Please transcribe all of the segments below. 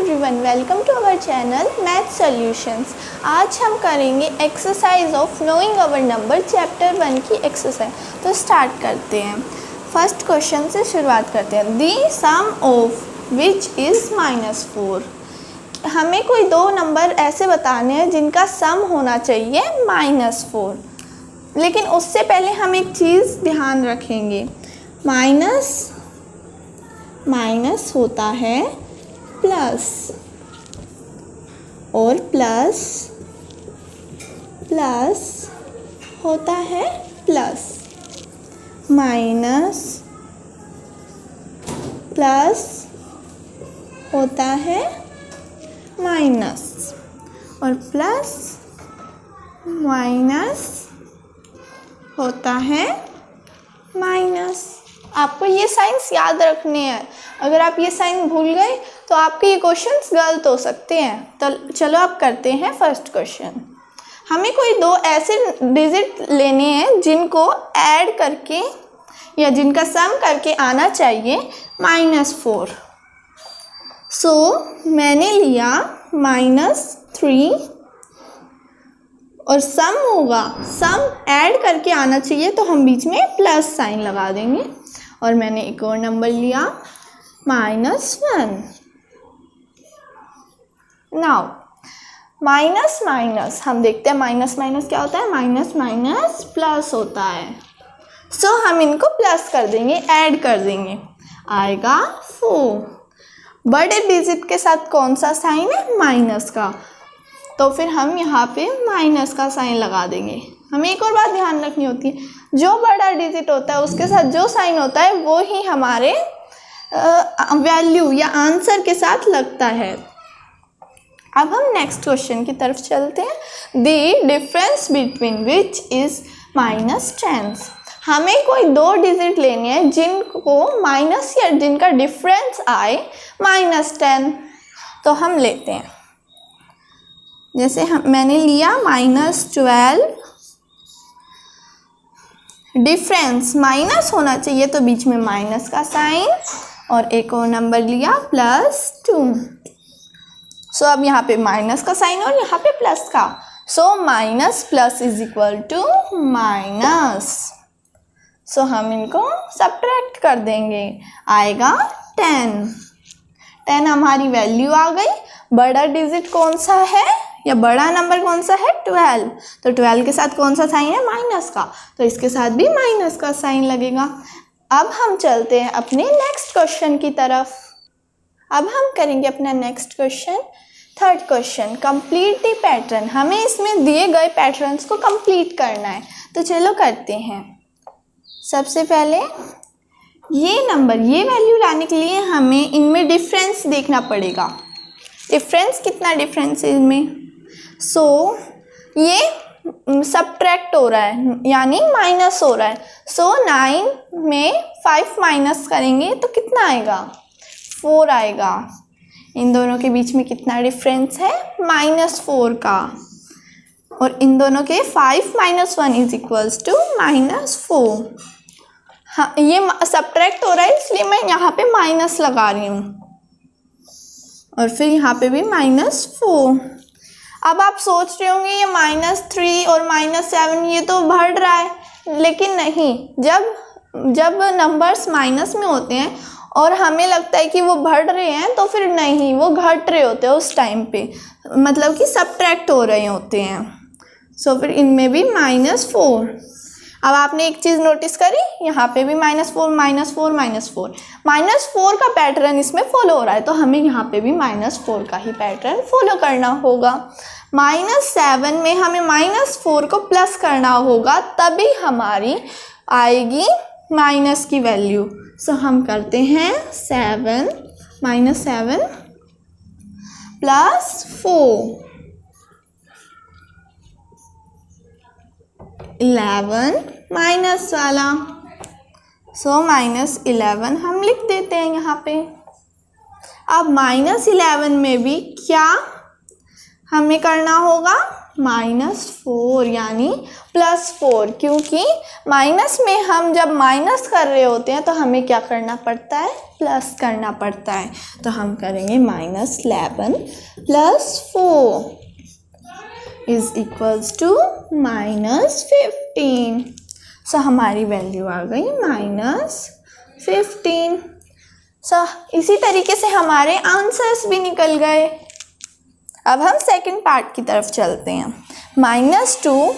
Everyone, welcome to our channel math solutions. आज हम करेंगे exercise of knowing our number chapter 1 की exercise. तो स्टार्ट करते हैं। फर्स्ट क्वेश्चन से शुरुआत करते हैं। The sum of which is -4। हमें कोई दो नंबर ऐसे बताने हैं जिनका सम होना चाहिए -4। लेकिन उससे पहले हम एक चीज़ ध्यान रखेंगे, माइनस होता है प्लस और प्लस होता है प्लस। माइनस प्लस होता है माइनस और प्लस माइनस होता है माइनस। आपको ये साइंस याद रखने हैं। अगर आप ये साइन भूल गए तो आपके ये क्वेश्चंस गलत हो सकते हैं। तो चलो आप करते हैं फर्स्ट क्वेश्चन। हमें कोई दो ऐसे डिजिट लेने हैं जिनको ऐड करके या जिनका सम करके आना चाहिए -4। सो मैंने लिया -3 और सम होगा, सम ऐड करके आना चाहिए तो हम बीच में प्लस साइन लगा देंगे। और मैंने एक और नंबर लिया -1। नाउ माइनस माइनस हम देखते हैं माइनस माइनस क्या होता है। माइनस माइनस प्लस होता है। सो हम इनको प्लस कर देंगे, ऐड कर देंगे, आएगा 4। बड़े डिजिट के साथ कौन सा साइन है? माइनस का। तो फिर हम यहाँ पे माइनस का साइन लगा देंगे। हमें एक और बात ध्यान रखनी होती है, जो बड़ा डिजिट होता है उसके साथ जो साइन होता है वो ही हमारे वैल्यू या आंसर के साथ लगता है। अब हम नेक्स्ट क्वेश्चन की तरफ चलते हैं। The difference between which is -10। हमें कोई दो डिजिट लेने हैं जिनको माइनस या जिनका डिफरेंस आए -10। तो हम लेते हैं, जैसे मैंने लिया -12। डिफरेंस माइनस होना चाहिए तो बीच में माइनस का साइन और एक और नंबर लिया +2। सो अब यहाँ पे माइनस का साइन और यहाँ पे प्लस का। So minus plus is equal to minus. So हम इनको सब्ट्रैक्ट कर देंगे, आएगा 10 हमारी वैल्यू आ गई। बड़ा डिजिट कौन सा है या बड़ा नंबर कौन सा है? 12। तो 12 के साथ कौन सा साइन है? माइनस का। तो इसके साथ भी माइनस का साइन लगेगा। अब हम चलते हैं अपने नेक्स्ट क्वेश्चन की तरफ। अब हम करेंगे अपना next question, third question. Complete the pattern. हमें इसमें दिए गए पैटर्न्स को कंप्लीट करना है। तो चलो करते हैं। सबसे पहले ये नंबर, ये वैल्यू लाने के लिए हमें इनमें डिफरेंस देखना पड़ेगा। डिफरेंस कितना डिफरेंस है इनमें? सो ये सब्ट्रैक्ट हो रहा है यानी माइनस हो रहा है। सो 9 में 5 माइनस करेंगे तो कितना आएगा? 4 आएगा। इन दोनों के बीच में कितना डिफरेंस है? -4 का। और इन दोनों के 5 - 1 इज इक्वल्स टू -4। हाँ, ये सब्ट्रैक्ट हो रहा है इसलिए मैं यहाँ पे माइनस लगा रही हूँ और फिर यहाँ पे भी -4। अब आप सोच रहे होंगे ये -3 और -7 ये तो बढ़ रहा है, लेकिन नहीं। जब नंबर्स माइनस में होते हैं और हमें लगता है कि वो बढ़ रहे हैं तो फिर नहीं, वो घट रहे होते हैं उस टाइम पे, मतलब कि सब्ट्रैक्ट हो रहे होते हैं। सो फिर इनमें भी -4। अब आपने एक चीज़ नोटिस करी, यहाँ पे भी -4 -4 -4 -4 का पैटर्न इसमें फॉलो हो रहा है। तो हमें यहाँ पे भी -4 का ही पैटर्न फॉलो करना होगा। -7 में हमें -4 को प्लस करना होगा, तभी हमारी आएगी माइनस की वैल्यू। सो हम करते हैं 7 -7 +4 11 माइनस वाला। सो -11 हम लिख देते हैं यहाँ पे। अब -11 में भी क्या हमें करना होगा? -4 यानी +4, क्योंकि माइनस में हम जब माइनस कर रहे होते हैं तो हमें क्या करना पड़ता है, प्लस करना पड़ता है। तो हम करेंगे -11 + 4 इज इक्वल्स टू -15। सो हमारी वैल्यू आ गई -15। सो इसी तरीके से हमारे आंसर्स भी निकल गए। अब हम सेकंड पार्ट की तरफ चलते हैं। -2,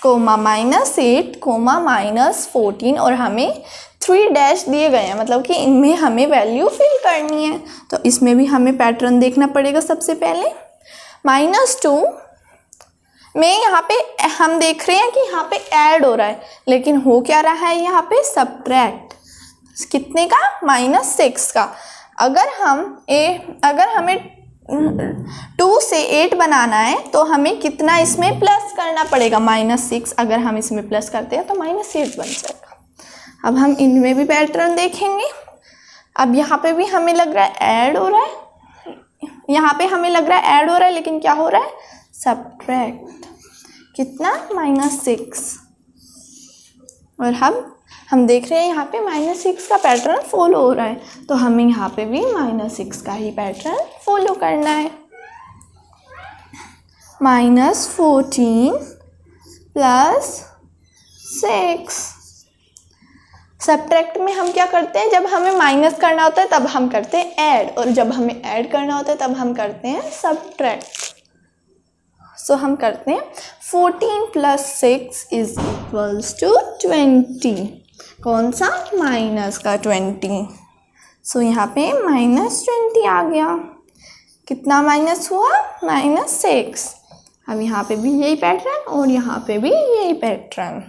-8, -14 और हमें 3 डैश दिए गए हैं, मतलब कि इनमें हमें वैल्यू फिल करनी है। तो इसमें भी हमें पैटर्न देखना पड़ेगा। सबसे पहले -2 में यहाँ पे हम देख रहे हैं कि यहाँ पे ऐड हो रहा है, लेकिन हो क्या रहा है यहाँ पे, सब्ट्रैक्ट। कितने का, -6 का। अगर हमें 2 से 8 बनाना है तो हमें कितना इसमें प्लस करना पड़ेगा, -6। अगर हम इसमें प्लस करते हैं तो -8 बन जाएगा। अब हम इनमें भी पैटर्न देखेंगे। अब यहाँ पे भी हमें लग रहा है ऐड हो रहा है, यहाँ पे हमें लग रहा है ऐड हो रहा है, लेकिन क्या हो रहा है, सब्ट्रैक्ट। कितना, -6। और हम देख रहे हैं यहाँ पे -6 का पैटर्न फॉलो हो रहा है, तो हमें यहाँ पे भी -6 का ही पैटर्न फॉलो करना है। -14 + 6। सब्ट्रैक्ट में हम क्या करते हैं, जब हमें माइनस करना होता है तब हम करते हैं ऐड, और जब हमें ऐड करना होता है तब हम करते हैं सब्ट्रैक्ट। सो हम करते हैं 14 + 6 इज इक्वल्स टू 20। कौन सा, माइनस का 20। सो यहाँ पे -20 आ गया। कितना माइनस हुआ, -6। अब यहाँ पे भी यही पैटर्न और यहाँ पे भी यही पैटर्न।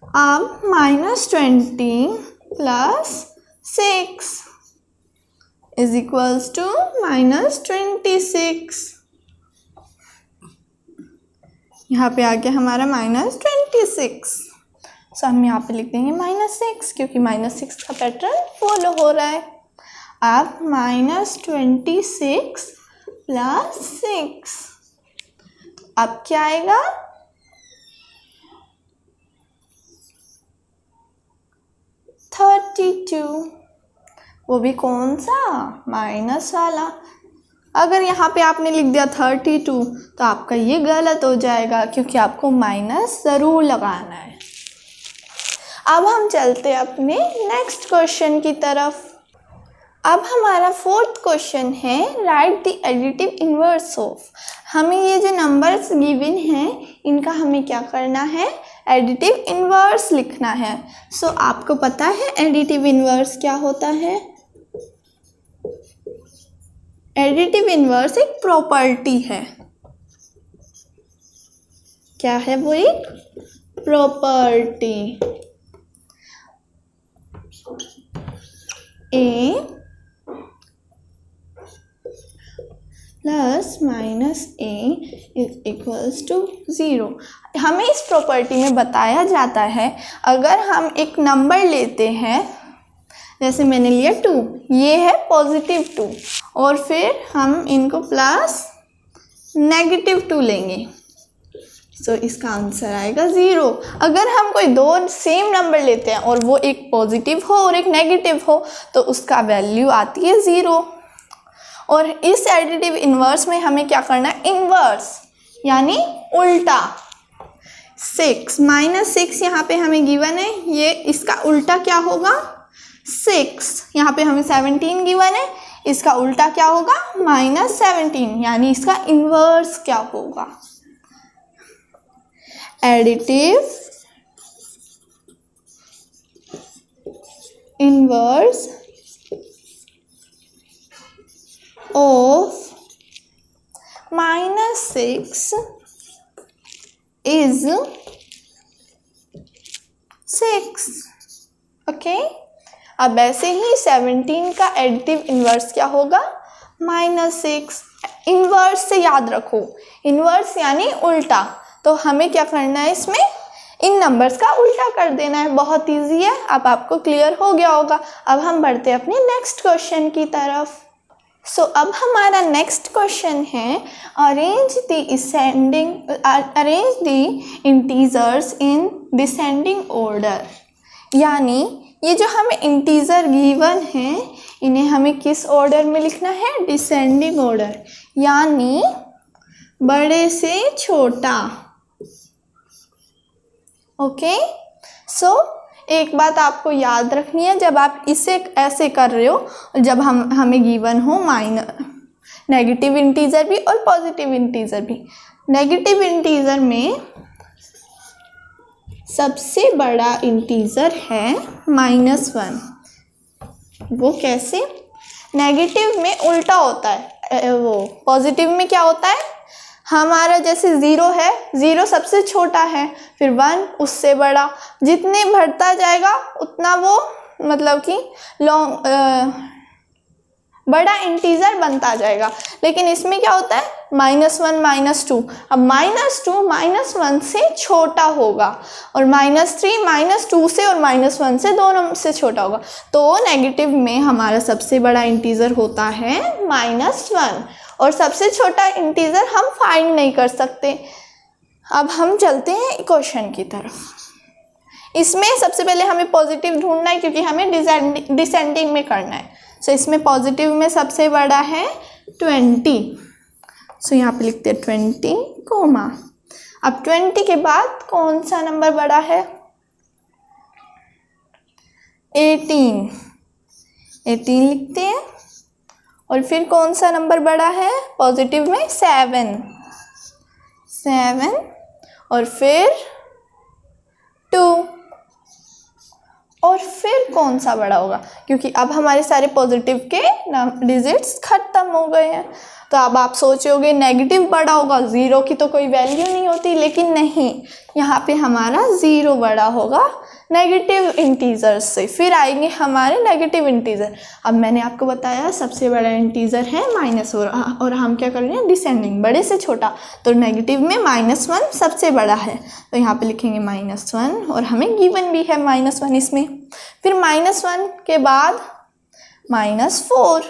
अब -20 + 6 इज इक्वल्स टू -26। यहाँ पे आ गया हमारा -26। सो हम यहाँ पे लिख देंगे -6, क्योंकि -6 का पैटर्न फॉलो हो रहा है। अब -26 + 6, अब क्या आएगा, 32। वो भी कौन सा, माइनस वाला। अगर यहाँ पे आपने लिख दिया 32 तो आपका ये गलत हो जाएगा, क्योंकि आपको माइनस ज़रूर लगाना है। अब हम चलते हैं अपने नेक्स्ट क्वेश्चन की तरफ। अब हमारा 4th क्वेश्चन है, right the additive inverse of. हमें ये जो नंबर्स गिवन हैं इनका हमें क्या करना है, एडिटिव इन्वर्स लिखना है। सो आपको पता है एडिटिव इन्वर्स क्या होता है। एडिटिव इन्वर्स एक प्रॉपर्टी है। क्या है वो, एक property. A + -A is equals to 0। हमें इस प्रॉपर्टी में बताया जाता है, अगर हम एक नंबर लेते हैं, जैसे मैंने लिया 2, ये है +2, और फिर हम इनको +-2 लेंगे, सो इसका आंसर आएगा 0। अगर हम कोई 2 सेम नंबर लेते हैं और वो एक पॉजिटिव हो और एक नेगेटिव हो तो उसका वैल्यू आती है 0। और इस एडिटिव इन्वर्स में हमें क्या करना है, इन्वर्स यानी उल्टा। 6 -6 यहाँ पे हमें गिवन है, ये इसका उल्टा क्या होगा, 6। यहाँ पे हमें 17 गिवन है, इसका उल्टा क्या होगा, -17, यानी इसका इन्वर्स क्या होगा। Additive inverse of -6 is 6। Okay, अब ऐसे ही 17 का एडिटिव इन्वर्स क्या होगा, -6। इन्वर्स से याद रखो, इन्वर्स यानी उल्टा, तो हमें क्या करना है, इसमें इन नंबर्स का उल्टा कर देना है। बहुत इजी है, अब आपको क्लियर हो गया होगा। अब हम बढ़ते हैं अपने नेक्स्ट क्वेश्चन की तरफ। सो अब हमारा नेक्स्ट क्वेश्चन है arrange the integers in descending order. यानी ये जो हमें इंटीजर गिवन है इन्हें हमें किस ऑर्डर में लिखना है? डिसेंडिंग ऑर्डर, यानी बड़े से छोटा। ओके, सो एक बात आपको याद रखनी है, जब आप इसे ऐसे कर रहे हो, जब हमें गिवन हो नेगेटिव इंटीजर भी और पॉजिटिव इंटीजर भी। नेगेटिव इंटीजर में सबसे बड़ा इंटीजर है -1। वो कैसे? नेगेटिव में उल्टा होता है, वो पॉजिटिव में क्या होता है? हमारा जैसे 0 है, 0 सबसे छोटा है, फिर 1 उससे बड़ा, जितने बढ़ता जाएगा उतना वो मतलब कि बड़ा इंटीजर बनता जाएगा। लेकिन इसमें क्या होता है? -1 -2। अब -2 -1 से छोटा होगा और -3 -2 से और -1 से दोनों से छोटा होगा। तो नेगेटिव में हमारा सबसे बड़ा इंटीजर होता है -1 और सबसे छोटा इंटीजर हम फाइंड नहीं कर सकते। अब हम चलते हैं क्वेश्चन की तरफ। इसमें सबसे पहले हमें पॉजिटिव ढूंढना है क्योंकि हमें डिसेंडिंग में करना है। सो इसमें पॉजिटिव में सबसे बड़ा है 20। सो यहाँ पे लिखते हैं 20 कोमा। अब 20 के बाद कौन सा नंबर बड़ा है? 18 लिखते हैं। और फिर कौन सा नंबर बड़ा है पॉजिटिव में? 7 और फिर 2 और फिर कौन सा बड़ा होगा? क्योंकि अब हमारे सारे पॉजिटिव के डिजिट्स खत्म हो गए हैं। तो अब आप सोचोगे नेगेटिव बड़ा होगा, 0 की तो कोई वैल्यू नहीं होती, लेकिन नहीं, यहाँ पे हमारा 0 बड़ा होगा नेगेटिव इंटीजर से। फिर आएंगे हमारे नेगेटिव इंटीजर। अब मैंने आपको बताया सबसे बड़ा इंटीजर है माइनस, और हम क्या कर रहे हैं? डिसेंडिंग, बड़े से छोटा। तो नेगेटिव में -1 सबसे बड़ा है, तो यहाँ पे लिखेंगे -1 और हमें गिवन भी है -1 इसमें। फिर -1 के बाद -4,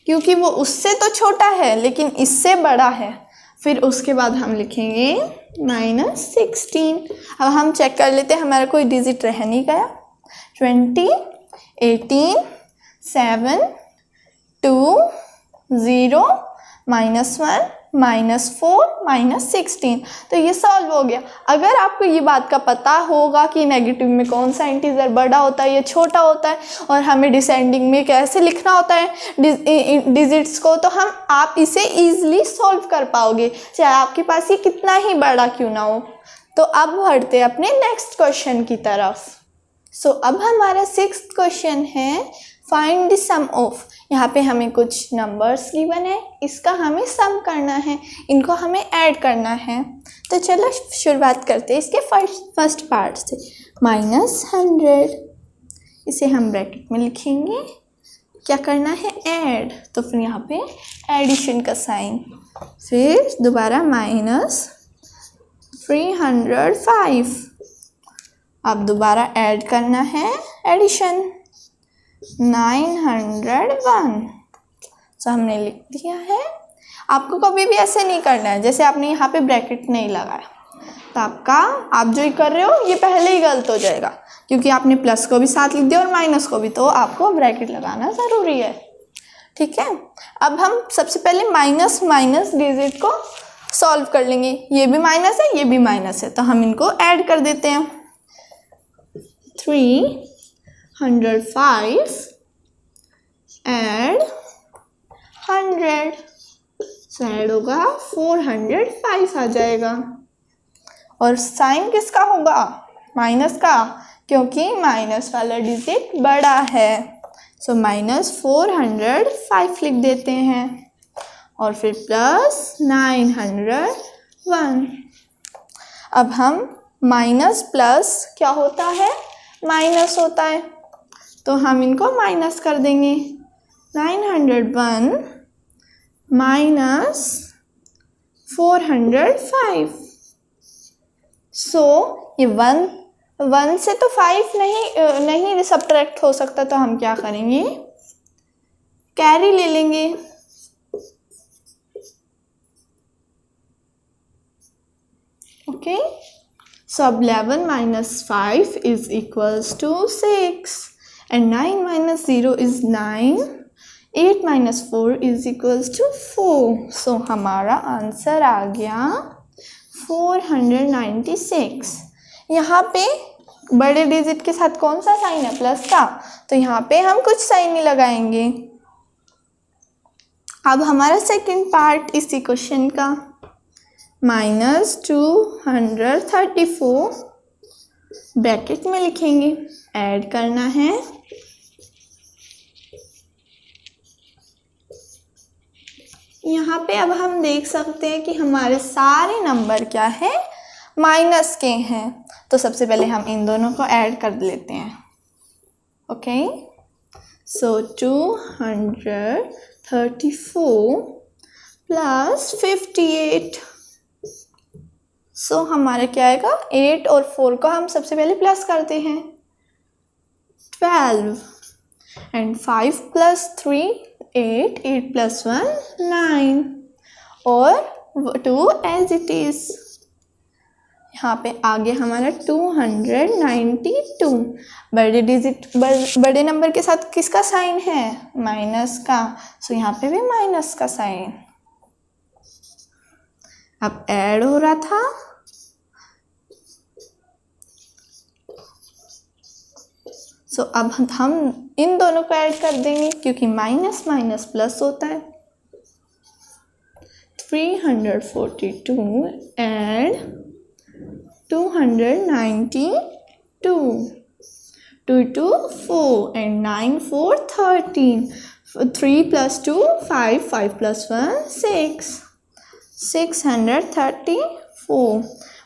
क्योंकि वो उससे तो छोटा है लेकिन इससे बड़ा है। फिर उसके बाद हम लिखेंगे -16। अब हम चेक कर लेते हैं हमारा कोई डिजिट रह नहीं गया। 20, 18, 7, 2, 0, -1, -4, -16। तो ये सॉल्व हो गया। अगर आपको ये बात का पता होगा कि नेगेटिव में कौन सा इंटीजर बड़ा होता है या छोटा होता है और हमें डिसेंडिंग में कैसे लिखना होता है डिजिट्स को, तो आप इसे ईजिली सॉल्व कर पाओगे, चाहे आपके पास ये कितना ही बड़ा क्यों ना हो। तो अब बढ़ते हैं अपने नेक्स्ट क्वेश्चन की तरफ। सो अब हमारा 6th क्वेश्चन है फाइंड द सम ऑफ। यहाँ पे हमें कुछ नंबर्स गिवन है, इसका हमें सम करना है, इनको हमें ऐड करना है। तो चलो शुरुआत करते हैं इसके फर्स्ट पार्ट से। -100, इसे हम ब्रैकेट में लिखेंगे। क्या करना है? ऐड। तो फिर यहाँ पे एडिशन का साइन, फिर दोबारा -305। अब दोबारा ऐड करना है, एडिशन 901। तो हमने लिख दिया है। आपको कभी भी ऐसे नहीं करना है जैसे आपने यहाँ पे ब्रैकेट नहीं लगाया, तो आप जो ही कर रहे हो ये पहले ही गलत हो जाएगा, क्योंकि आपने प्लस को भी साथ लिख दिया और माइनस को भी, तो आपको ब्रैकेट लगाना ज़रूरी है। ठीक है, अब हम सबसे पहले माइनस डिजिट को सॉल्व कर लेंगे। ये भी माइनस है, ये भी माइनस है, तो हम इनको ऐड कर देते हैं। 305 ऐड 100, तो ऐड होगा 405 आ जाएगा। और साइन किसका होगा? माइनस का, क्योंकि माइनस वाला डिजिट बड़ा है। सो -405 लिख देते हैं और फिर +901। अब हम माइनस प्लस क्या होता है? माइनस होता है, तो हम इनको माइनस कर देंगे। 901 -405। सो ये 1 से तो 5 नहीं सब्ट्रैक्ट हो सकता, तो हम क्या करेंगे? कैरी ले लेंगे। ओके, सो अब 11 minus 5 is equals to 6 and 9 minus 0 is 9, 8 minus 4 is equals to 4। So हमारा आंसर आ गया 496। यहाँ पे बड़े डिजिट के साथ कौन सा साइन है? प्लस का, तो यहाँ पे हम कुछ साइन नहीं लगाएंगे। अब हमारा सेकंड पार्ट इसी क्वेश्चन का, -234 ब्रैकेट में लिखेंगे, ऐड करना है। यहाँ पे अब हम देख सकते हैं कि हमारे सारे नंबर क्या है? माइनस के हैं। तो सबसे पहले हम इन दोनों को ऐड कर लेते हैं। ओके, सो 234 प्लस 58, सो हमारा क्या आएगा? 8 और 4 को हम सबसे पहले प्लस करते हैं, 12 एंड 5 प्लस 3 8, 8 प्लस 1 9 और 2 एज इट इज। यहाँ पे आगे हमारा 292। बड़े नंबर के साथ किसका साइन है? माइनस का, सो यहाँ पे भी माइनस का साइन। अब ऐड हो रहा था, सो अब हम इन दोनों को ऐड कर देंगे क्योंकि माइनस माइनस प्लस होता है। 342 एंड 292, 2 2 4 एंड 9 4 13, 3 प्लस 2 5, 5 प्लस 1 6, 634।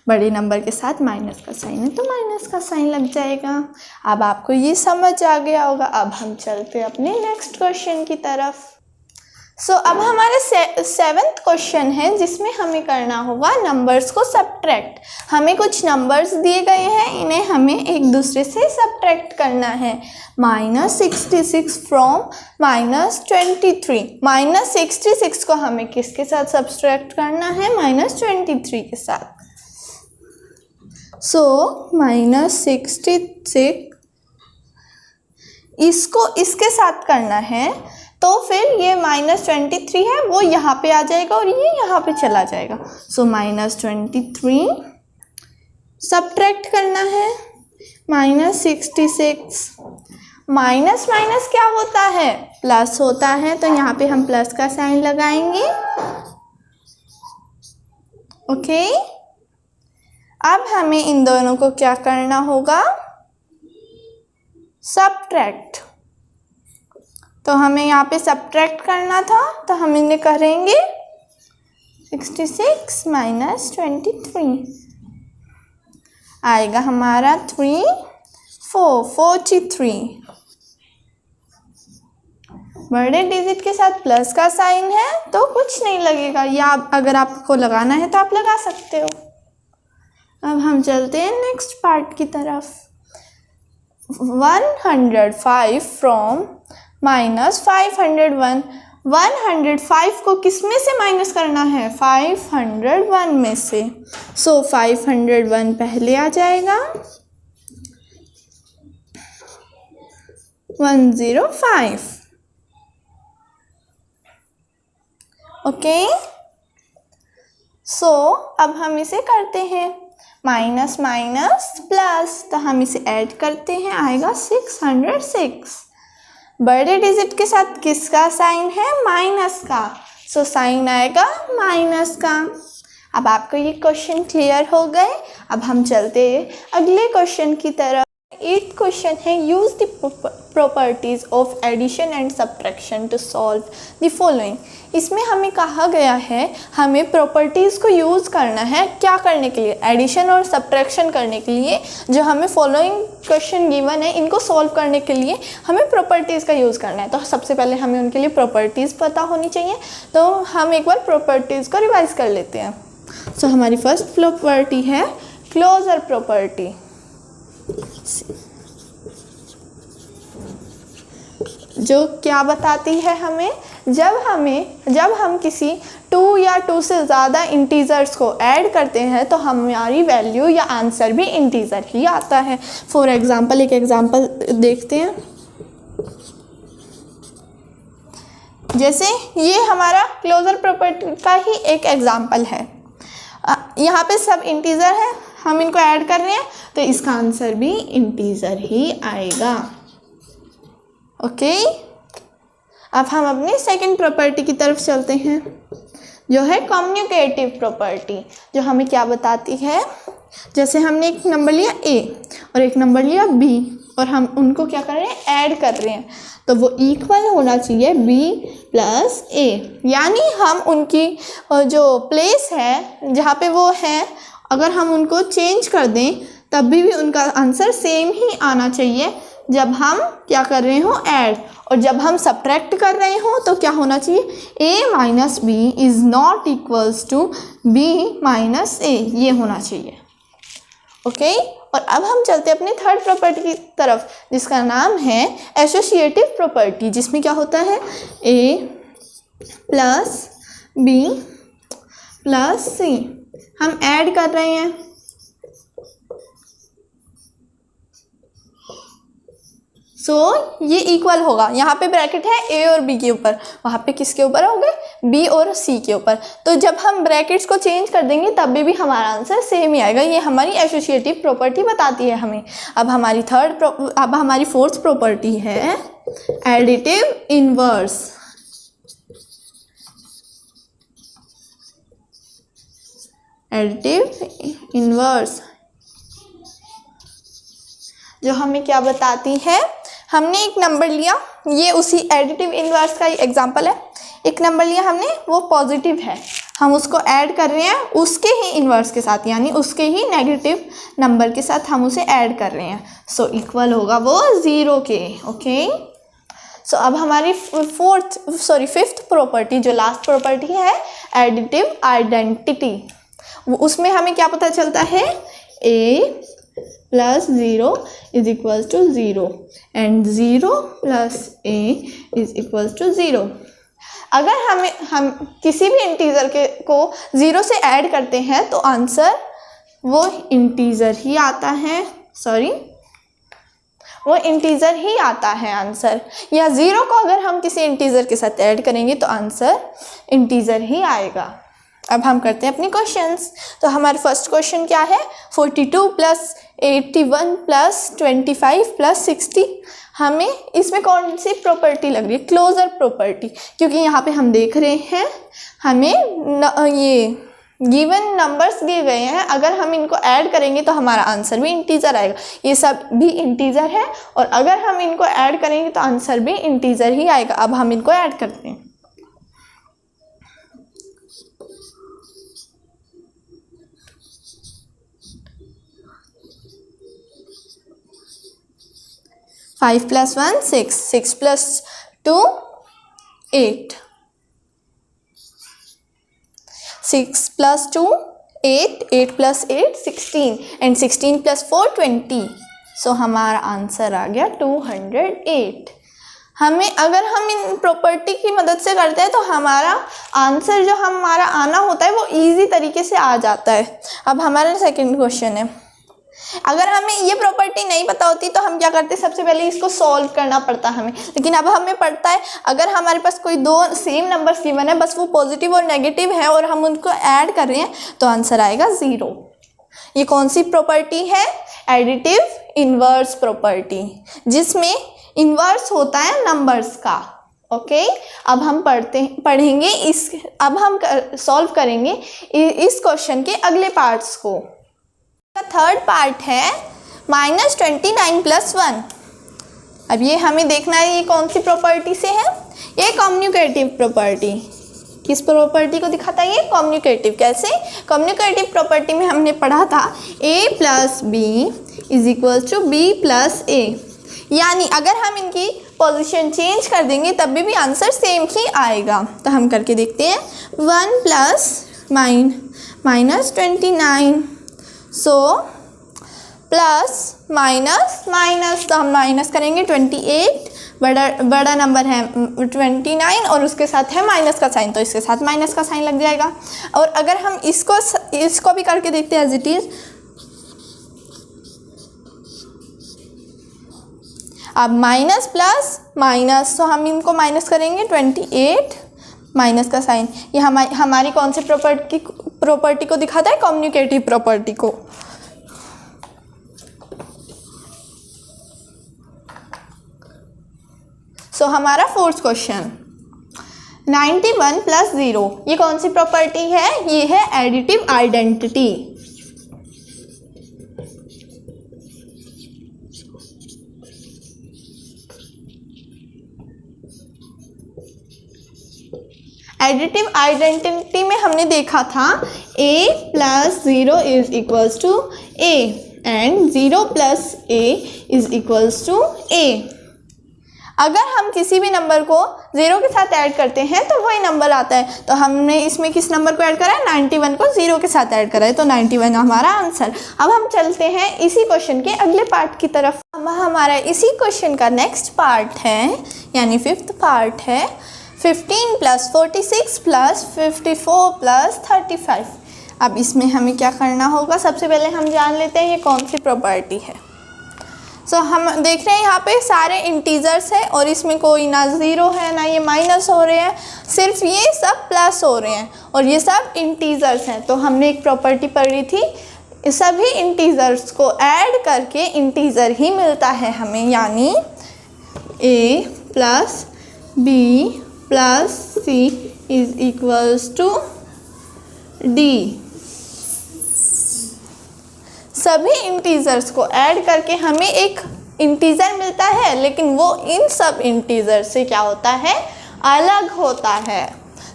बड़े नंबर के साथ माइनस का साइन है तो माइनस का साइन लग जाएगा। अब आपको ये समझ आ गया होगा। अब हम चलते हैं अपने नेक्स्ट क्वेश्चन की तरफ। सो अब हमारा 7th क्वेश्चन है जिसमें हमें करना होगा नंबर्स को सब्ट्रैक्ट। हमें कुछ नंबर्स दिए गए हैं, इन्हें हमें एक दूसरे से सब्ट्रैक्ट करना है। -66 फ्रॉम -23। -66 को हमें किसके साथ सब्ट्रैक्ट करना है? -23 के साथ। सो -66 इसको इसके साथ करना है, तो फिर ये -23 है वो यहाँ पे आ जाएगा और ये यहाँ पे चला जाएगा। सो -23 सब्ट्रैक्ट करना है -66। माइनस माइनस क्या होता है? प्लस होता है, तो यहाँ पे हम प्लस का साइन लगाएंगे। ओके, अब हमें इन दोनों को क्या करना होगा? सब्ट्रैक्ट। तो हमें यहाँ पे सब्ट्रैक्ट करना था, तो हम इन्हें करेंगे 66 माइनस 23 आएगा हमारा 43। बड़े डिजिट के साथ प्लस का साइन है तो कुछ नहीं लगेगा, या अगर आपको लगाना है तो आप लगा सकते हो। अब हम चलते हैं नेक्स्ट पार्ट की तरफ। 105 फ्रॉम -501। 105 को किस में से माइनस करना है? 501 में से। सो 501 पहले आ जाएगा, 105। ओके, सो अब हम इसे करते हैं माइनस माइनस प्लस, तो हम इसे ऐड करते हैं, आएगा 606। बड़े डिजिट के साथ किसका साइन है? माइनस का, सो साइन आएगा माइनस का। अब आपको ये क्वेश्चन क्लियर हो गए। अब हम चलते हैं अगले क्वेश्चन की तरफ। 8th क्वेश्चन है, use the properties of addition and subtraction to solve the following. इसमें हमें कहा गया है हमें प्रॉपर्टीज़ को यूज़ करना है, क्या करने के लिए? एडिशन और सब्ट्रैक्शन करने के लिए। जो हमें फॉलोइंग क्वेश्चन गिवन है इनको सॉल्व करने के लिए हमें प्रॉपर्टीज़ का यूज़ करना है। तो सबसे पहले हमें उनके लिए प्रॉपर्टीज़ पता होनी चाहिए, तो हम एक बार प्रॉपर्टीज़ को रिवाइज कर लेते हैं। सो हमारी फर्स्ट प्रॉपर्टी है क्लोजर प्रॉपर्टी। जो क्या बताती है हमें, जब हम किसी 2 या 2 से ज़्यादा इंटीजर्स को ऐड करते हैं तो हमारी वैल्यू या आंसर भी इंटीजर ही आता है। फॉर एग्ज़ाम्पल एक एग्ज़ाम्पल देखते हैं। जैसे ये हमारा क्लोजर प्रॉपर्टी का ही एक एग्ज़ाम्पल है। यहाँ पे सब इंटीजर है, हम इनको ऐड कर रहे हैं तो इसका आंसर भी इंटीजर ही आएगा। ओके, अब हम अपनी सेकंड प्रॉपर्टी की तरफ चलते हैं, जो है कम्युनिकेटिव प्रॉपर्टी, जो हमें क्या बताती है। जैसे हमने एक नंबर लिया a और एक नंबर लिया b और हम उनको क्या कर रहे हैं, ऐड कर रहे हैं, तो वो इक्वल होना चाहिए b प्लस a। यानी हम उनकी जो प्लेस है जहाँ पे वो हैं, अगर हम उनको चेंज कर दें तब भी उनका आंसर सेम ही आना चाहिए जब हम क्या कर रहे हो, ऐड। और जब हम सब्ट्रैक्ट कर रहे हो तो क्या होना चाहिए, a minus b is not equals to b minus a, ये होना चाहिए। ओके, और अब हम चलते हैं अपने थर्ड प्रॉपर्टी की तरफ, जिसका नाम है एसोसिएटिव प्रॉपर्टी, जिसमें क्या होता है a plus b plus c, हम ऐड कर रहे हैं। ये इक्वल होगा, यहाँ पे ब्रैकेट है a और b के ऊपर, वहाँ पे किसके ऊपर होंगे, b और c के ऊपर। तो जब हम ब्रैकेट्स को चेंज कर देंगे तब भी हमारा आंसर सेम ही आएगा। ये हमारी एसोसिएटिव प्रॉपर्टी बताती है हमें। अब हमारी फोर्थ प्रॉपर्टी है एडिटिव इनवर्स। एडिटिव इनवर्स जो हमें क्या बताती है, हमने एक नंबर लिया, ये उसी एडिटिव इनवर्स का एग्जांपल है। एक नंबर लिया हमने, वो पॉजिटिव है, हम उसको ऐड कर रहे हैं उसके ही इनवर्स के साथ, यानी उसके ही नेगेटिव नंबर के साथ हम उसे ऐड कर रहे हैं। इक्वल होगा वो 0 के। ओके, अब हमारी फिफ्थ प्रॉपर्टी, जो लास्ट प्रॉपर्टी है एडिटिव आइडेंटिटी, उसमें हमें क्या पता चलता है, a plus 0 is equals to 0 and 0 plus a is equals to 0। अगर हम किसी भी इंटीजर को 0 से ऐड करते हैं तो आंसर वो इंटीजर ही आता है, वो इंटीजर ही आता है आंसर, या 0 को अगर हम किसी इंटीजर के साथ ऐड करेंगे तो आंसर इंटीजर ही आएगा। अब हम करते हैं अपनी क्वेश्चंस। तो हमारा फर्स्ट क्वेश्चन क्या है, 42 प्लस 81 प्लस 25 प्लस 60, हमें इसमें कौन सी प्रॉपर्टी लग रही है, क्लोजर प्रॉपर्टी, क्योंकि यहाँ पे हम देख रहे हैं हमें ये गिवन नंबर्स दिए गए हैं, अगर हम इनको ऐड करेंगे तो हमारा आंसर भी इंटीजर आएगा। ये सब भी इंटीजर है और अगर हम इनको ऐड करेंगे तो आंसर भी इंटीजर ही आएगा। अब हम इनको ऐड करते हैं। 5 plus 1 6, 6 plus 2 8, 6 plus 2 8, 8 plus 8 16 and 16 plus 4 20। हमारा आंसर आ गया 208। अगर हम इन प्रॉपर्टी की मदद से करते हैं तो हमारा आंसर जो हमारा आना होता है वो इजी तरीके से आ जाता है। अब हमारा सेकंड क्वेश्चन है, अगर हमें ये प्रॉपर्टी नहीं पता होती तो हम क्या करते, सबसे पहले इसको सॉल्व करना पड़ता हमें, लेकिन अब हमें पड़ता है अगर हमारे पास कोई दो सेम नंबर्स गिवन है, बस वो पॉजिटिव और नेगेटिव है और हम उनको ऐड कर रहे हैं तो आंसर आएगा 0। ये कौन सी प्रॉपर्टी है, एडिटिव इनवर्स प्रॉपर्टी, जिसमें इनवर्स होता है नंबर्स का। ओके, अब हम पढ़ेंगे अब हम सॉल्व करेंगे इस क्वेश्चन के अगले पार्ट्स को। थर्ड पार्ट है -29 + 1। अब ये हमें देखना है ये कौन सी प्रॉपर्टी से है, ये कम्युनिकेटिव प्रॉपर्टी। किस प्रॉपर्टी को दिखाता है ये, कम्युनिकेटिव। कैसे, कम्युनिकेटिव प्रॉपर्टी में हमने पढ़ा था a + b = b + a, यानी अगर हम इनकी पोजीशन चेंज कर देंगे तब भी आंसर सेम ही आएगा। तो हम करके देखते हैं, 1 + -29, प्लस माइनस, तो हम माइनस करेंगे 28 बड़ा नंबर है 29 और उसके साथ है माइनस का साइन, तो इसके साथ माइनस का साइन लग जाएगा। और अगर हम इसको भी करके देखते हैं एज इट इज़। अब माइनस प्लस माइनस, तो हम इनको माइनस करेंगे 28 माइनस का साइन। ये हमारी कौन सी प्रॉपर्टी को दिखाता है? कम्युनिकेटिव प्रॉपर्टी को। सो हमारा फोर्थ क्वेश्चन 91 प्लस 0, ये कौन सी प्रॉपर्टी है? ये है एडिटिव आइडेंटिटी। एडिटिव आइडेंटिटी में हमने देखा था a plus 0 is equals to a and 0 plus a is equals to a। अगर हम किसी भी नंबर को 0 के साथ ऐड करते हैं तो वही नंबर आता है। तो हमने इसमें किस नंबर को ऐड करा है? 91 को 0 के साथ ऐड करा है, तो 91 हमारा आंसर। अब हम चलते हैं इसी क्वेश्चन के अगले पार्ट की तरफ। हमारा इसी क्वेश्चन का नेक्स्ट पार्ट है, यानी 5th पार्ट है 15 प्लस 46 प्लस 54 प्लस 35। अब इसमें हमें क्या करना होगा? सबसे पहले हम जान लेते हैं ये कौन सी प्रॉपर्टी है। सो हम देख रहे हैं यहाँ पे सारे इंटीजर्स हैं और इसमें कोई ना ज़ीरो है ना ये माइनस हो रहे हैं, सिर्फ ये सब प्लस हो रहे हैं और ये सब इंटीजर्स हैं। तो हमने एक प्रॉपर्टी पढ़ी थी, सभी इंटीजर्स को ऐड करके इंटीजर ही मिलता है हमें, यानी a plus b plus c is equals to d। सभी इंटीजर्स को ऐड करके हमें एक इंटीजर मिलता है, लेकिन वो इन सब इंटीजर से क्या होता है? अलग होता है।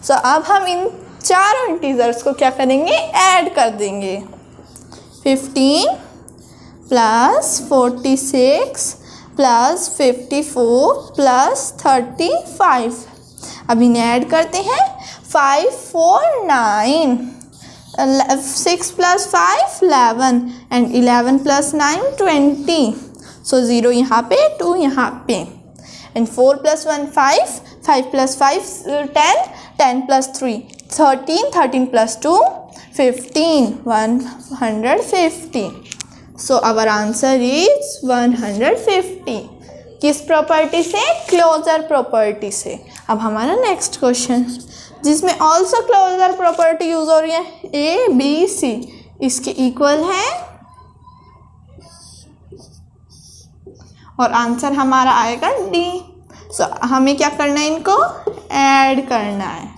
सो अब हम इन चारों इंटीजर्स को क्या करेंगे? ऐड कर देंगे। 15 प्लस 46 प्लस 54 प्लस 35। अब इन्हें ऐड करते हैं। 5 4 9, 6 प्लस 5 11 एंड 11 प्लस 9 20। सो 0 यहाँ पे, 2 यहाँ पे, and 4 plus 1 5, 5 plus 5 10, 10 plus 3 13, 13 plus 2 15, 150। So our answer is 150। किस प्रॉपर्टी से? क्लोजर प्रॉपर्टी से। अब हमारा नेक्स्ट क्वेश्चन जिसमें ऑल्सो क्लोजर प्रॉपर्टी यूज हो रही है, ए बी सी इसके इक्वल है और आंसर हमारा आएगा डी। सो हमें क्या करना है? इनको ऐड करना है।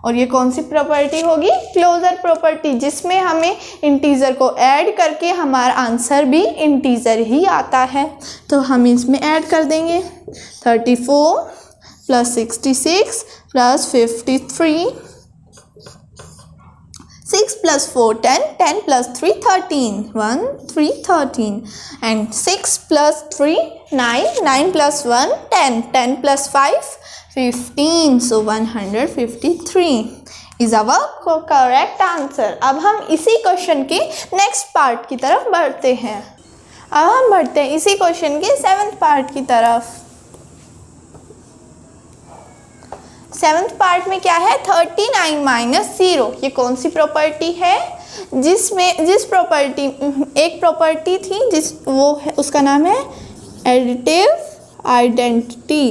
और ये कौन सी प्रॉपर्टी होगी? क्लोजर प्रॉपर्टी, जिसमें हमें इंटीजर को ऐड करके हमारा आंसर भी इंटीजर ही आता है। तो हम इसमें ऐड कर देंगे 34 plus 66 plus 53, 6 plus 4 10, 10 plus 3 13, 1 3 13, and 6 plus 3 9, 9 plus 1 10, 10 plus 5 15। So 153 is our correct answer. अब हम इसी क्वेश्चन के नेक्स्ट पार्ट की तरफ बढ़ते हैं। अब हम बढ़ते हैं इसी क्वेश्चन के 7th पार्ट की तरफ। 7th पार्ट में क्या है? 39 माइनस 0। ये कौन सी प्रॉपर्टी है? जिस प्रॉपर्टी, एक प्रॉपर्टी थी वो है, उसका नाम है एडिटिव आइडेंटिटी।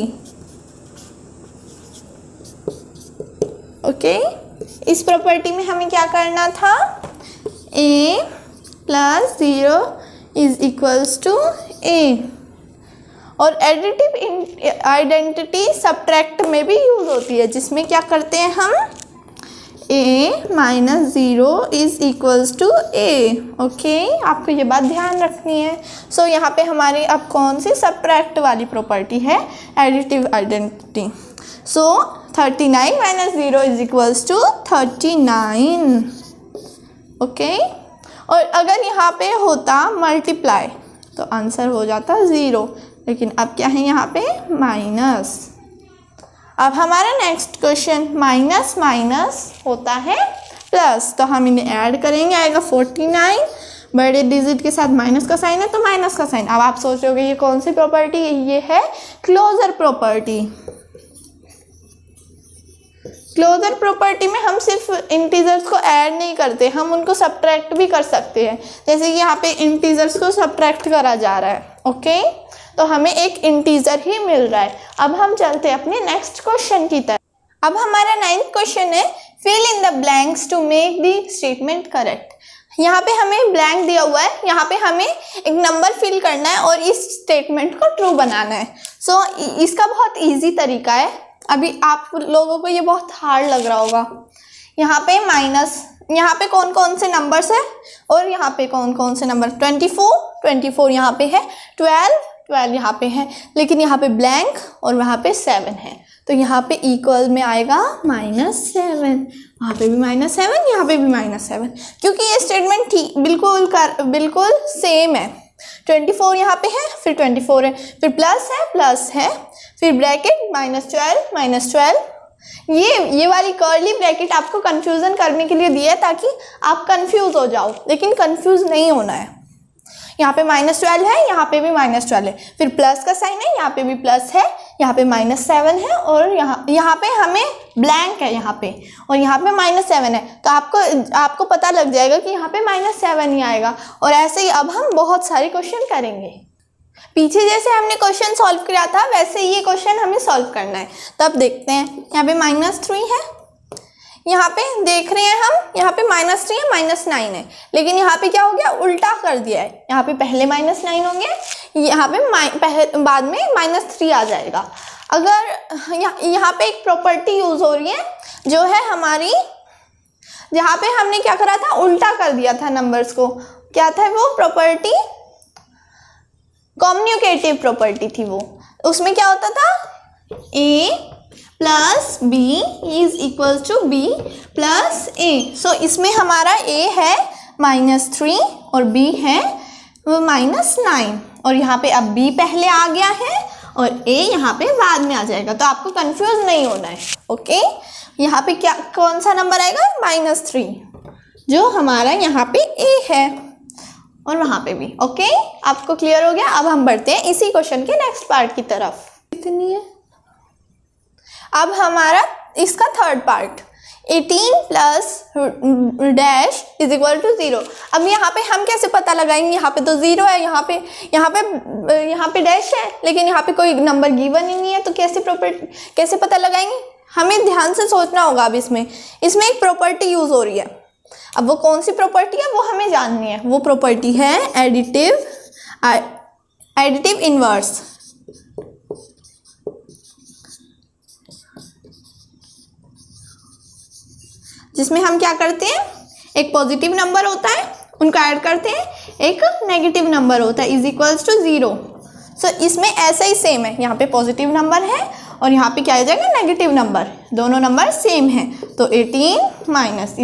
ओके, इस प्रॉपर्टी में हमें क्या करना था? a plus 0 is equals to a। और एडिटिव आइडेंटिटी सब्ट्रैक्ट में भी यूज होती है, जिसमें क्या करते हैं हम? a minus 0 is equals to a। Okay, आपको ये बात ध्यान रखनी है। सो यहाँ पे हमारी अब कौन सी सब्ट्रैक्ट वाली प्रॉपर्टी है? Additive identity. So 39 minus 0 is equals to 39। Okay, और अगर यहाँ पे होता मल्टीप्लाई तो आंसर हो जाता 0, लेकिन अब क्या है यहाँ पे? माइनस। अब हमारा नेक्स्ट क्वेश्चन, माइनस माइनस होता है प्लस, तो हम इन्हें ऐड करेंगे, आएगा 49 बड़े डिजिट के साथ माइनस का साइन है तो माइनस का साइन। अब आप सोच रहे होगे ये कौन सी प्रॉपर्टी है, ये है क्लोजर प्रॉपर्टी। क्लोजर प्रॉपर्टी में हम सिर्फ इंटीजर्स को ऐड नहीं करते, हम उनको सब्ट्रैक्ट भी कर सकते हैं। जैसे कि यहाँ पे इंटीजर्स को सब्ट्रैक्ट करा जा रहा है, ओके, तो हमें एक इंटीजर ही मिल रहा है। अब हम चलते हैं अपने नेक्स्ट क्वेश्चन की तरफ। अब हमारा 9th क्वेश्चन है fill in the blanks to make the statement correct. यहाँ पे हमें ब्लैंक दिया हुआ है, यहाँ पे हमें एक नंबर फिल करना है और इस स्टेटमेंट को ट्रू बनाना है। सो इसका बहुत ईजी तरीका है। अभी आप लोगों को ये बहुत हार्ड लग रहा होगा। यहाँ पे माइनस, यहाँ पे कौन कौन से नंबर्स है और यहाँ पे कौन कौन से नंबर, 24 यहाँ पे है, 12 यहाँ पे है, लेकिन यहाँ पे ब्लैंक और वहाँ पे 7 है, तो यहाँ पे इक्वल में आएगा -7, वहाँ पे भी -7, यहाँ पे भी -7, क्योंकि ये स्टेटमेंट ठीक बिल्कुल सेम है। 24 यहाँ पे है, फिर 24 है, फिर प्लस है, फिर ब्रैकेट -12 ये वाली कर्ली ब्रैकेट आपको कंफ्यूजन करने के लिए दिया है ताकि आप कंफ्यूज हो जाओ, लेकिन कंफ्यूज नहीं होना है। यहाँ पे -12 है, यहाँ पे भी -12 है, फिर प्लस का साइन है, यहाँ पे भी प्लस है, यहाँ पे -7 है और यहाँ पे हमें ब्लैंक है यहाँ पे, और यहाँ पे -7 है, तो आपको पता लग जाएगा कि यहाँ पे -7 ही आएगा। और ऐसे ही अब हम बहुत सारे क्वेश्चन करेंगे। पीछे जैसे हमने क्वेश्चन सॉल्व किया था वैसे ये क्वेश्चन हमें सॉल्व करना है। तब देखते हैं, यहाँ पे -3 है, यहाँ पे देख रहे हैं हम, यहाँ पे -3 है, -9 है, लेकिन यहाँ पे क्या हो गया, उल्टा कर दिया है। यहाँ पे पहले -9 होंगे, यहाँ पे बाद में -3 आ जाएगा। अगर यहाँ पे एक प्रॉपर्टी यूज हो रही है जो है हमारी, जहाँ पे हमने क्या करा था, उल्टा कर दिया था नंबर्स को। क्या था वो प्रॉपर्टी, कम्युनिकेटिव प्रॉपर्टी थी वो। उसमें क्या होता था, a + b = b + a। सो इसमें हमारा a है -3 और b है -9, और यहाँ पे अब b पहले आ गया है और a यहाँ पे बाद में आ जाएगा, तो आपको कंफ्यूज नहीं होना है, ओके। यहाँ पे क्या कौन सा नंबर आएगा, -3, जो हमारा यहाँ पे a है, और वहाँ पे भी, ओके। आपको क्लियर हो गया। अब हम बढ़ते हैं इसी क्वेश्चन के नेक्स्ट पार्ट की तरफ। कितनी है अब हमारा इसका थर्ड पार्ट, 18 + () = 0। अब यहाँ पे हम कैसे पता लगाएंगे, यहाँ पे तो 0 है, यहाँ पे डैश है, लेकिन यहाँ पे कोई नंबर गिवन ही नहीं है, तो कैसे पता लगाएंगे, हमें ध्यान से सोचना होगा। अब इसमें एक प्रॉपर्टी यूज हो रही है। अब वो कौन सी प्रॉपर्टी है वो हमें जाननी है। वो प्रॉपर्टी है एडिटिव इनवर्स। जिसमें हम क्या करते हैं, एक पॉजिटिव नंबर होता है उनको ऐड करते हैं, एक नेगेटिव नंबर होता है = 0। सो इसमें ऐसा ही सेम है, यहाँ पे पॉजिटिव नंबर है और यहाँ पे क्या आ जाएगा, नेगेटिव नंबर, दोनों नंबर सेम है, तो 18 - =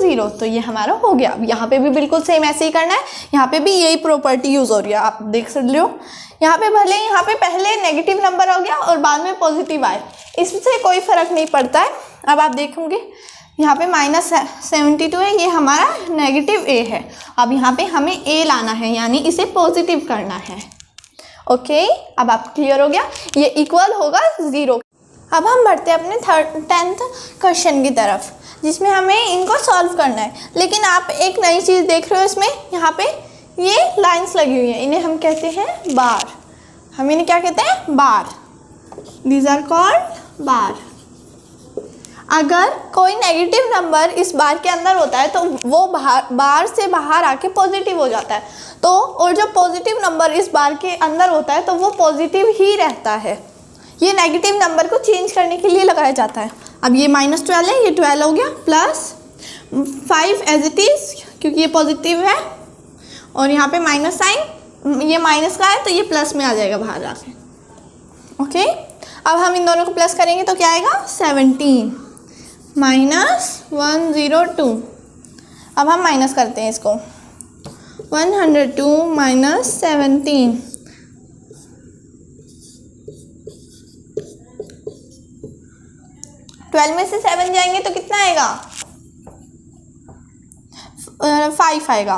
0, तो ये हमारा हो गया। अब यहाँ पे भी बिल्कुल सेम ऐसे ही करना है, यहाँ पे भी यही प्रॉपर्टी यूज हो रही है, आप देख सकते हो। यहाँ पे भले यहाँ पे पहले नेगेटिव नंबर हो गया और बाद में पॉजिटिव आए, इससे कोई फर्क नहीं पड़ता है। अब आप देखोगे यहाँ पे -72 है, ये हमारा नेगेटिव a है। अब यहाँ पे हमें a लाना है, यानी इसे पॉजिटिव करना है, ओके। अब आप क्लियर हो गया, ये इक्वल होगा 0। अब हम बढ़ते हैं अपने 10th क्वेश्चन की तरफ, जिसमें हमें इनको सॉल्व करना है। लेकिन आप एक नई चीज़ देख रहे हो इसमें, यहाँ पे ये लाइंस लगी हुई हैं, इन्हें हम कहते हैं बार। हम इन्हें क्या कहते हैं, बार। दीज आर कॉल्ड बार। अगर कोई नेगेटिव नंबर इस बार के अंदर होता है तो वो बार से बाहर आके पॉजिटिव हो जाता है, तो और जो पॉजिटिव नंबर इस बार के अंदर होता है तो वो पॉजिटिव ही रहता है। ये नेगेटिव नंबर को चेंज करने के लिए लगाया जाता है। अब ये -12 है, ये 12 हो गया, +5 एज इट इज़, क्योंकि ये पॉजिटिव है, और यहाँ पे माइनस साइन, ये माइनस का है तो ये प्लस में आ जाएगा बाहर आके, ओके। अब हम इन दोनों को प्लस करेंगे तो क्या आएगा, 17 -102। अब हम माइनस करते हैं इसको, 102 - 17, ट्वेल्व में से 7 जाएंगे तो कितना आएगा, 5 आएगा।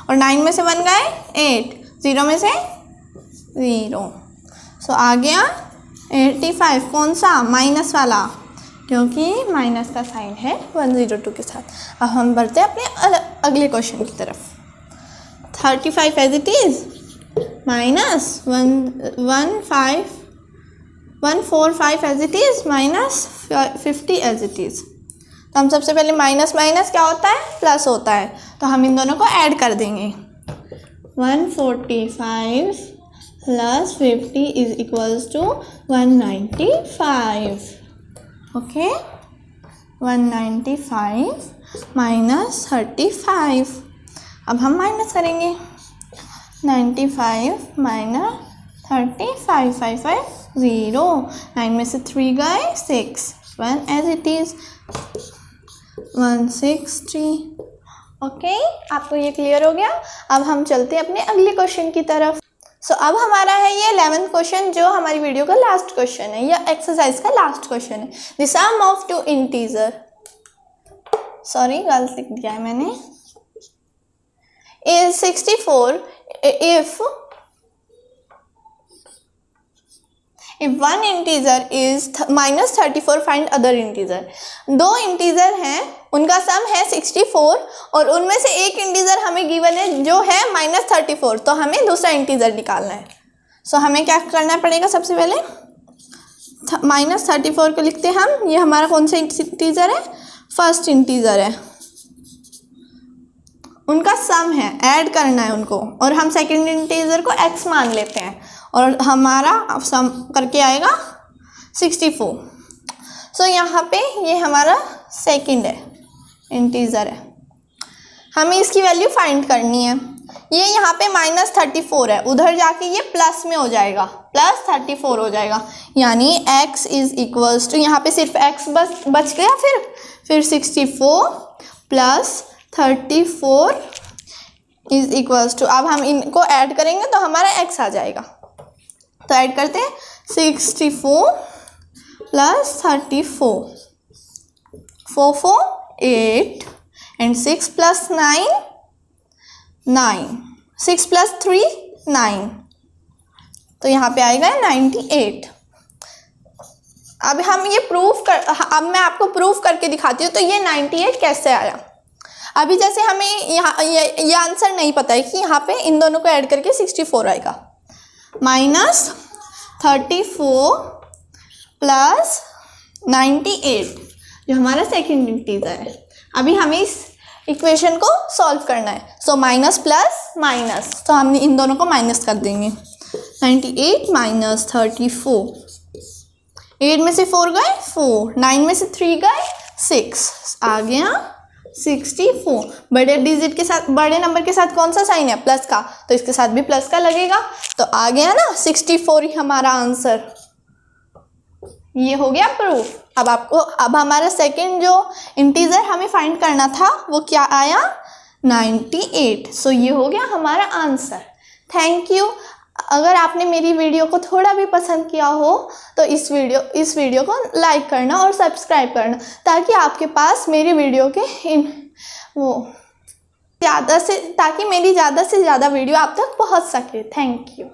और 9 में से 1 गए 8, 0 में से 0। सो आ गया 85, कौन सा, माइनस वाला, क्योंकि माइनस का साइन है 102 के साथ। अब हम बढ़ते हैं अपने अगले क्वेश्चन की तरफ। 35 as it is minus 145 as it is minus 50 as it is. तो हम सबसे पहले माइनस माइनस क्या होता है, प्लस होता है, तो हम इन दोनों को ऐड कर देंगे। 145 plus 50 is equals to 195। Okay, 195 minus 35। अब हम माइनस करेंगे 95 माइनस 35, 5 5 0, 9 में से 3 गए 6, 1 एज इट इज़ 160। ओके, आपको ये क्लियर हो गया। अब हम चलते हैं अपने अगले क्वेश्चन की तरफ। सो अब हमारा है ये 11th क्वेश्चन, जो हमारी वीडियो का लास्ट क्वेश्चन है, या एक्सरसाइज का लास्ट क्वेश्चन है। The sum of two integer, sorry गलत लिख दिया है मैंने, is 64 if one integer is minus 34, find other integer। दो इंटीजर हैं, उनका सम है 64 और उनमें से एक इंटीजर हमें गिवन है जो है -34, तो हमें दूसरा इंटीजर निकालना है। सो हमें क्या करना पड़ेगा, सबसे पहले -34 को लिखते हैं हम, ये हमारा कौन सा इंटीजर है, फर्स्ट इंटीजर है, उनका सम है, ऐड करना है उनको, और हम सेकंड इंटीजर को x मान लेते हैं और हमारा सम करके आएगा 64। सो यहाँ पे ये हमारा सेकंड है, इंटीजर है, हमें इसकी वैल्यू फाइंड करनी है। ये यहाँ पे -34 है, उधर जाके ये प्लस में हो जाएगा, +34 हो जाएगा, यानी x इज इक्वल्स टू, यहाँ पे सिर्फ x बच गया, फिर 64 प्लस 34 इज इक्वल्स टू, अब हम इनको ऐड करेंगे तो हमारा x आ जाएगा। तो ऐड करते हैं 64 प्लस 34, 4 4 8 एंड 6 प्लस 9 9, 6 प्लस 3 9, तो यहाँ पे आएगा 98। अब हम ये अब मैं आपको प्रूफ करके दिखाती हूँ, तो ये 98 कैसे आया। अभी जैसे हमें यहाँ ये आंसर नहीं पता है कि यहाँ पे इन दोनों को ऐड करके 64 आएगा, -34 प्लस 98 जो हमारा सेकेंड इंटीजर है। अभी हमें इस इक्वेशन को सॉल्व करना है। सो माइनस प्लस माइनस, तो हम इन दोनों को माइनस कर देंगे। 98 माइनस 34, 8 में से 4 गए 4, 9 में से 3 गए 6, आ गया 64। बड़े डिजिट के साथ, बड़े नंबर के साथ कौन सा साइन है, प्लस का, तो इसके साथ भी प्लस का लगेगा, तो आ गया ना 64 ही हमारा आंसर। ये हो गया प्रूफ। अब हमारा सेकंड जो इंटीजर हमें फाइंड करना था वो क्या आया, 98। सो ये हो गया हमारा आंसर। Thank you. अगर आपने मेरी वीडियो को थोड़ा भी पसंद किया हो तो इस वीडियो को लाइक करना और सब्सक्राइब करना, ताकि आपके पास मेरी वीडियो के ताकि मेरी ज़्यादा से ज़्यादा वीडियो आप तक पहुंच सके। Thank you.